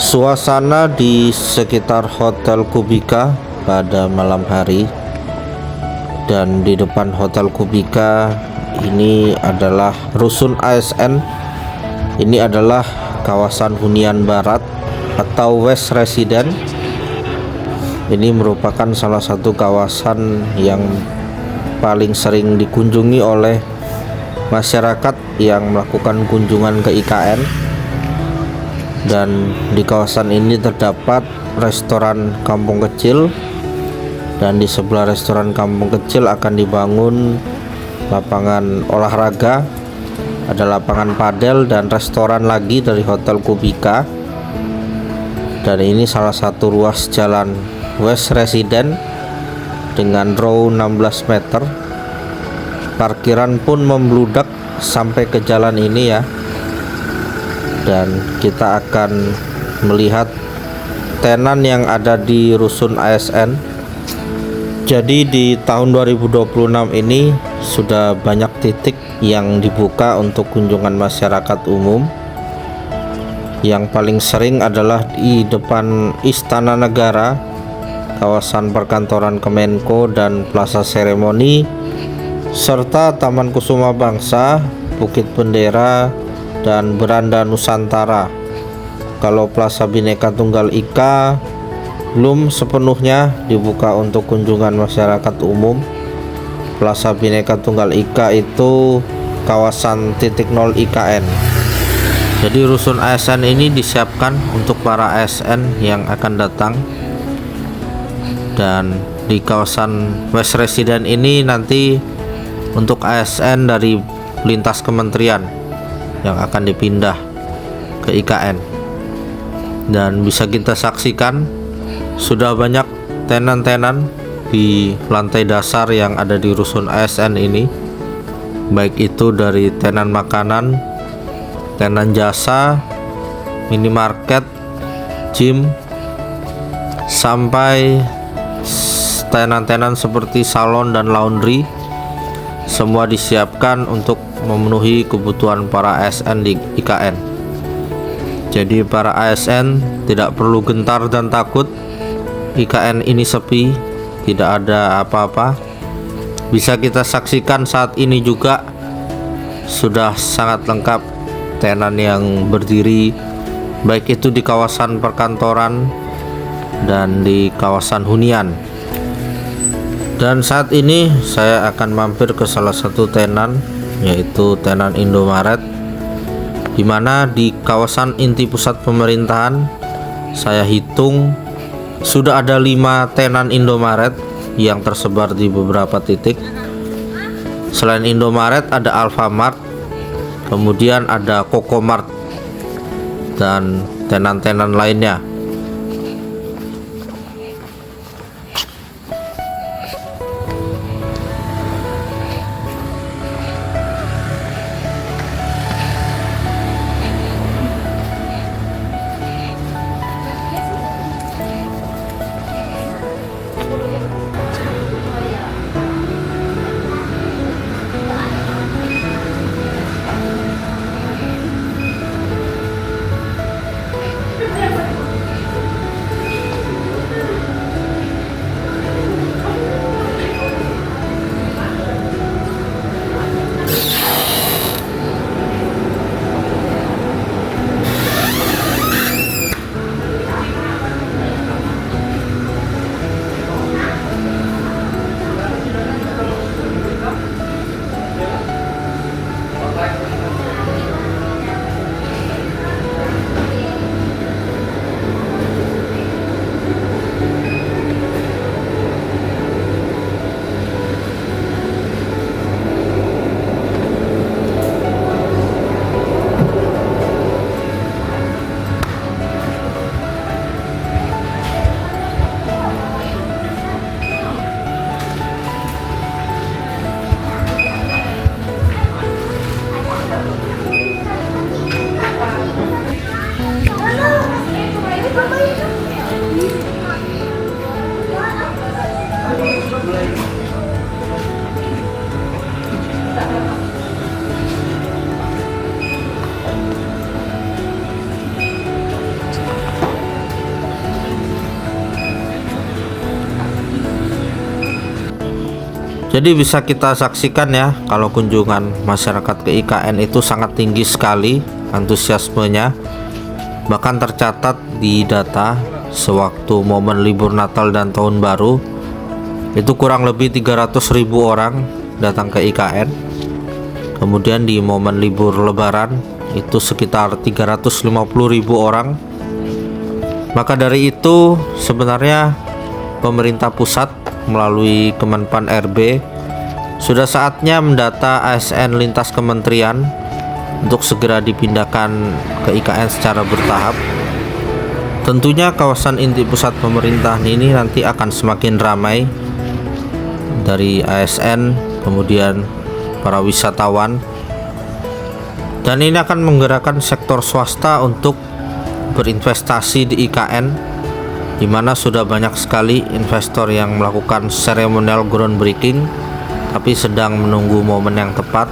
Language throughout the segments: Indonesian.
Suasana di sekitar Hotel Kubika pada malam hari, dan di depan Hotel Kubika ini adalah rusun ASN. Ini adalah kawasan hunian barat atau West Resident. Ini merupakan salah satu kawasan yang paling sering dikunjungi oleh masyarakat yang melakukan kunjungan ke IKN. Dan di kawasan ini terdapat restoran kampung kecil, dan di sebelah restoran kampung kecil akan dibangun lapangan olahraga, ada lapangan padel dan restoran lagi dari Hotel Kubika. Dan ini salah satu ruas jalan West Resident dengan row 16 meter. Parkiran pun membludak sampai ke jalan ini ya. Dan kita akan melihat tenan yang ada di rusun ASN. Jadi di tahun 2026 ini sudah banyak titik yang dibuka untuk kunjungan masyarakat umum. Yang paling sering adalah di depan Istana Negara, kawasan perkantoran Kemenko dan Plaza Seremoni, serta Taman Kusuma Bangsa, Bukit Bendera, dan Beranda Nusantara. Kalau Plaza Bhinneka Tunggal Ika belum sepenuhnya dibuka untuk kunjungan masyarakat umum. Plaza Bhinneka Tunggal Ika itu kawasan titik nol IKN. Jadi rusun ASN ini disiapkan untuk para ASN yang akan datang. Dan di kawasan West Resident ini nanti untuk ASN dari lintas kementerian yang akan dipindah ke IKN. Dan bisa kita saksikan sudah banyak tenan-tenan di lantai dasar yang ada di rusun ASN ini, baik itu dari tenan makanan, tenan jasa, minimarket, gym, sampai tenan-tenan seperti salon dan laundry. Semua disiapkan untuk memenuhi kebutuhan para ASN di IKN. Jadi para ASN tidak perlu gentar dan takut IKN ini sepi, tidak ada apa-apa. Bisa kita saksikan saat ini juga sudah sangat lengkap tenan yang berdiri, baik itu di kawasan perkantoran dan di kawasan hunian. Dan saat ini saya akan mampir ke salah satu tenan, yaitu tenan Indomaret, di mana di kawasan inti pusat pemerintahan saya hitung sudah ada 5 tenan Indomaret yang tersebar di beberapa titik. Selain Indomaret ada Alfamart, kemudian ada Kokomart dan tenan-tenan lainnya. Jadi bisa kita saksikan ya, kalau kunjungan masyarakat ke IKN itu sangat tinggi sekali antusiasmenya. Bahkan tercatat di data sewaktu momen libur Natal dan Tahun Baru itu kurang lebih 300.000 orang datang ke IKN. Kemudian di momen libur Lebaran itu sekitar 350.000 orang. Maka dari itu sebenarnya pemerintah pusat melalui Kemenpan RB sudah saatnya mendata ASN lintas kementerian untuk segera dipindahkan ke IKN secara bertahap. Tentunya kawasan inti pusat pemerintahan ini nanti akan semakin ramai dari ASN, kemudian para wisatawan, dan ini akan menggerakkan sektor swasta untuk berinvestasi di IKN, di mana sudah banyak sekali investor yang melakukan seremonial groundbreaking tapi sedang menunggu momen yang tepat.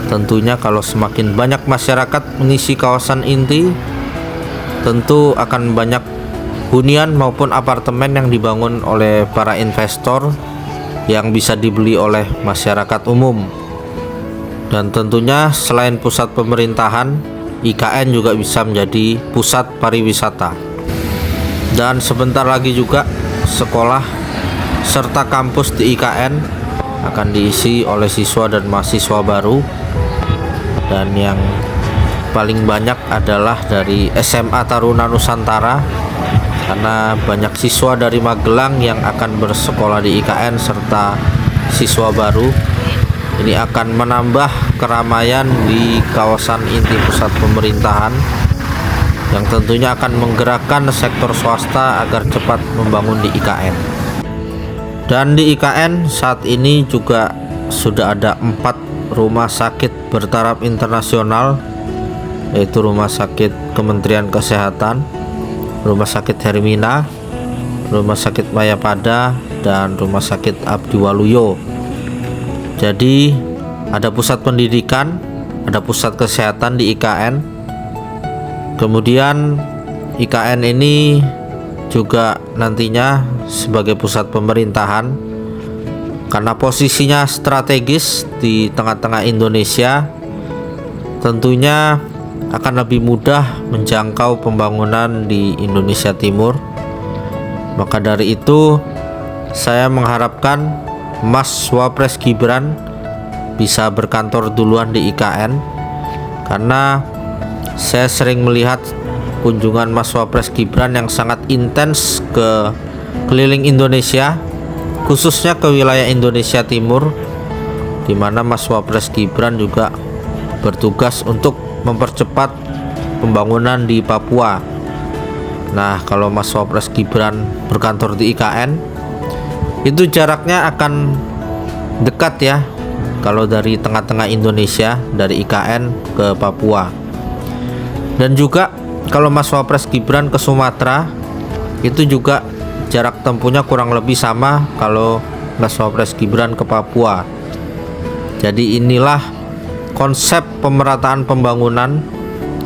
Tentunya kalau semakin banyak masyarakat mengisi kawasan inti, tentu akan banyak hunian maupun apartemen yang dibangun oleh para investor yang bisa dibeli oleh masyarakat umum. Dan tentunya selain pusat pemerintahan, IKN juga bisa menjadi pusat pariwisata. Dan sebentar lagi juga sekolah serta kampus di IKN akan diisi oleh siswa dan mahasiswa baru, dan yang paling banyak adalah dari SMA Taruna Nusantara, karena banyak siswa dari Magelang yang akan bersekolah di IKN serta siswa baru. Ini akan menambah keramaian di kawasan inti pusat pemerintahan, yang tentunya akan menggerakkan sektor swasta agar cepat membangun di IKN. Dan di IKN saat ini juga sudah ada 4 rumah sakit bertaraf internasional, yaitu Rumah Sakit Kementerian Kesehatan, Rumah Sakit Hermina, Rumah Sakit Mayapada, dan Rumah Sakit Abdi Waluyo. Jadi ada pusat pendidikan, ada pusat kesehatan di IKN. Kemudian IKN ini juga nantinya sebagai pusat pemerintahan, karena posisinya strategis di tengah-tengah Indonesia, tentunya akan lebih mudah menjangkau pembangunan di Indonesia Timur. Maka dari itu saya mengharapkan Mas Wapres Gibran bisa berkantor duluan di IKN, karena saya sering melihat kunjungan Mas Wapres Gibran yang sangat intens ke keliling Indonesia, khususnya ke wilayah Indonesia Timur, di mana Mas Wapres Gibran juga bertugas untuk mempercepat pembangunan di Papua. Nah, kalau Mas Wapres Gibran berkantor di IKN, itu jaraknya akan dekat ya, kalau dari tengah-tengah Indonesia, dari IKN ke Papua. Dan juga kalau Mas Wapres Gibran ke Sumatera, itu juga jarak tempuhnya kurang lebih sama kalau Mas Wapres Gibran ke Papua. Jadi inilah konsep pemerataan pembangunan,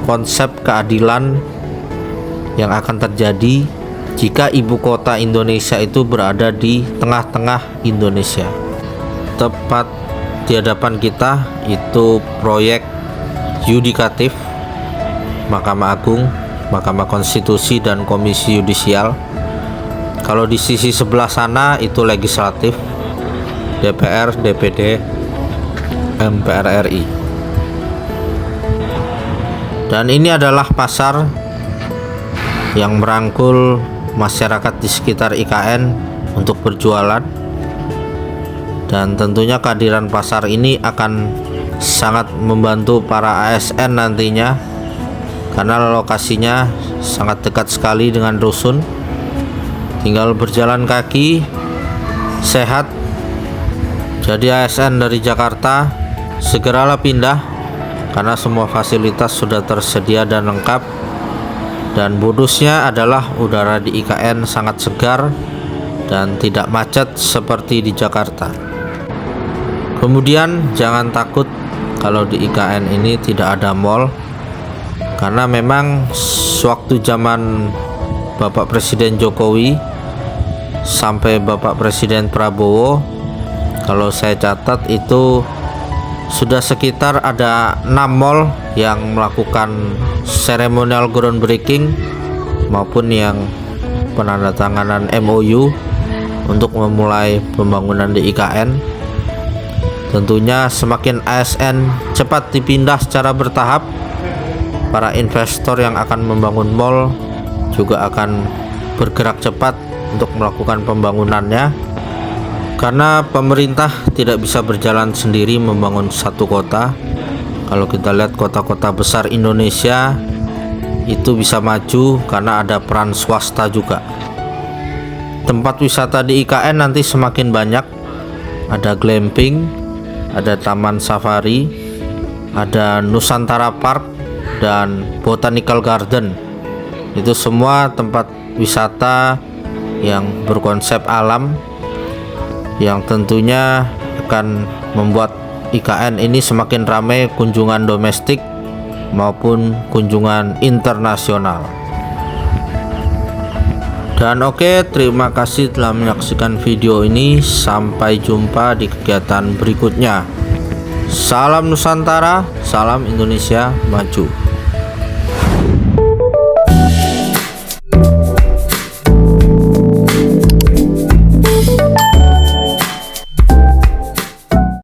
konsep keadilan yang akan terjadi jika ibu kota Indonesia itu berada di tengah-tengah Indonesia. Tepat di hadapan kita itu proyek yudikatif, Mahkamah Agung, Mahkamah Konstitusi, dan Komisi Yudisial. Kalau di sisi sebelah sana itu legislatif, DPR, DPD, MPR RI. Dan ini adalah pasar yang merangkul masyarakat di sekitar IKN untuk berjualan, dan tentunya kehadiran pasar ini akan sangat membantu para ASN nantinya, karena lokasinya sangat dekat sekali dengan rusun, tinggal berjalan kaki, sehat. Jadi ASN dari Jakarta segeralah pindah, karena semua fasilitas sudah tersedia dan lengkap. Dan bonusnya adalah udara di IKN sangat segar dan tidak macet seperti di Jakarta. Kemudian jangan takut kalau di IKN ini tidak ada mall, karena memang sewaktu zaman Bapak Presiden Jokowi sampai Bapak Presiden Prabowo Kalau saya catat itu sudah sekitar ada 6 mall yang melakukan seremonial groundbreaking maupun yang penandatanganan MOU untuk memulai pembangunan di IKN. Tentunya semakin ASN cepat dipindah secara bertahap, para investor yang akan membangun mall juga akan bergerak cepat untuk melakukan pembangunannya, karena pemerintah tidak bisa berjalan sendiri membangun satu kota. Kalau kita lihat kota-kota besar Indonesia itu bisa maju karena ada peran swasta juga. Tempat wisata di IKN nanti semakin banyak, ada glamping, ada taman safari, ada Nusantara Park dan Botanical Garden. Itu semua tempat wisata yang berkonsep alam, yang tentunya akan membuat IKN ini semakin ramai kunjungan domestik maupun kunjungan internasional. Dan oke, terima kasih telah menyaksikan video ini. Sampai jumpa di kegiatan berikutnya. Salam Nusantara, salam Indonesia Maju.